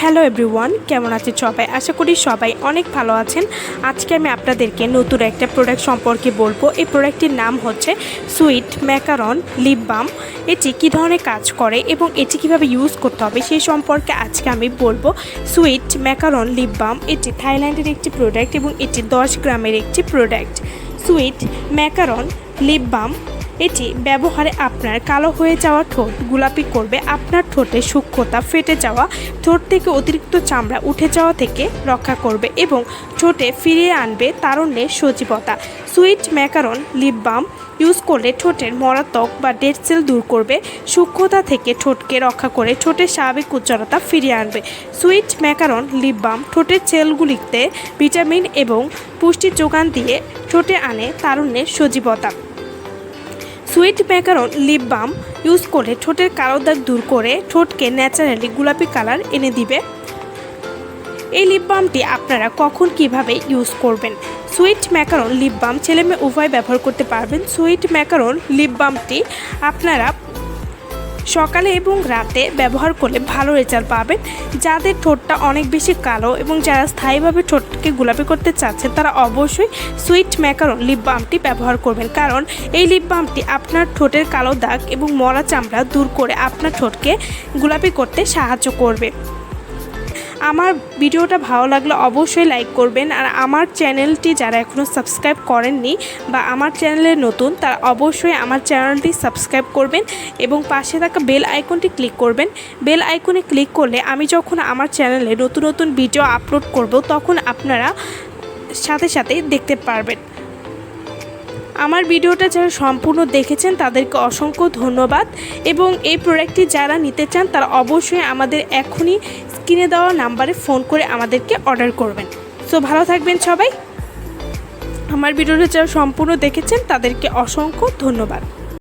Hello everyone, কেমন আছেন সবাই? আশা করি সবাই অনেক ভালো আছেন। আজকে আমি আপনাদেরকে নতুন একটা প্রোডাক্ট সম্পর্কে বলবো। এই প্রোডাক্টটির নাম হচ্ছে সুইট ম্যাকারন লিপ বাম। এটি কী ধরনের কাজ করে এবং এটি কীভাবে ইউজ করতে হবে সেই সম্পর্কে আজকে আমি বলবো। সুইট ম্যাকারন লিপ বাম এটি থাইল্যান্ডের একটি প্রোডাক্ট এবং এটি 10 গ্রামের একটি প্রোডাক্ট। সুইট ম্যাকারন লিপ বাম এটি ব্যবহারে আপনার কালো হয়ে যাওয়া ঠোঁট গোলাপি করবে, আপনার ঠোঁটে সূক্ষ্মতা, ফেটে যাওয়া, ঠোঁট থেকে অতিরিক্ত চামড়া উঠে যাওয়া থেকে রক্ষা করবে এবং ঠোঁটে ফিরিয়ে আনবে তারুণ্যের সজীবতা। Sweet macaron lip balm use করলে ঠোঁটের মরা ত্বক বা ডেড সেল দূর করবে, সূক্ষ্মতা থেকে ঠোঁটকে রক্ষা করে ঠোঁটের স্বাভাবিক উজ্জ্বলতা ফিরিয়ে আনবে। সুইট ম্যাকারন লিপ বাম ঠোঁটের সেলগুলিতে ভিটামিন এবং পুষ্টির যোগান দিয়ে ঠোঁটে আনে তারুণ্যের সজীবতা। Sweet macaron lip balm use করলে ঠোঁটের কালো দাগ দূর করে ঠোঁটকে ন্যাচারালি গোলাপি কালার এনে দিবে। এই লিপ বামটি আপনারা কখন কিভাবে ইউজ করবেন? সুইট ম্যাকারন লিপ বাম ছেলে মেয়ে উভয় ব্যবহার করতে পারবেন। সুইট ম্যাকারন লিপ বামটি আপনারা সকালে এবং রাতে ব্যবহার করলে ভালো রেজাল্ট পাবেন। যাদের ঠোঁটটা অনেক বেশি কালো এবং যারা স্থায়ীভাবে ঠোঁটকে গোলাপি করতে চাচ্ছেন তারা অবশ্যই সুইট ম্যাকারন লিপ বামটি ব্যবহার করবেন, কারণ এই লিপ বামটি আপনার ঠোঁটের কালো দাগ এবং মরা চামড়া দূর করে আপনার ঠোঁটকে গোলাপি করতে সাহায্য করবে। আমার ভিডিওটা ভালো লাগলে অবশ্যই লাইক করবেন, আর আমার চ্যানেলটি যারা এখনও সাবস্ক্রাইব করেননি বা আমার চ্যানেলে নতুন তারা অবশ্যই আমার চ্যানেলটি সাবস্ক্রাইব করবেন এবং পাশে থাকা বেল আইকনটি ক্লিক করবেন। বেল আইকনে ক্লিক করলে আমি যখন আমার চ্যানেলে নতুন নতুন ভিডিও আপলোড করব তখন আপনারা সাথে সাথে দেখতে পারবেন। আমার ভিডিওটা যারা সম্পূর্ণ দেখেছেন তাদেরকে অসংখ্য ধন্যবাদ এবং এই প্রোডাক্টটি যারা নিতে চান তারা অবশ্যই আমাদের এখনই স্ক্রিনে দেওয়া নাম্বারে ফোন করে আমাদেরকে অর্ডার করবেন। সো ভালো থাকবেন সবাই। আমার ভিডিওটা যারা সম্পূর্ণ দেখেছেন তাদেরকে অসংখ্য ধন্যবাদ।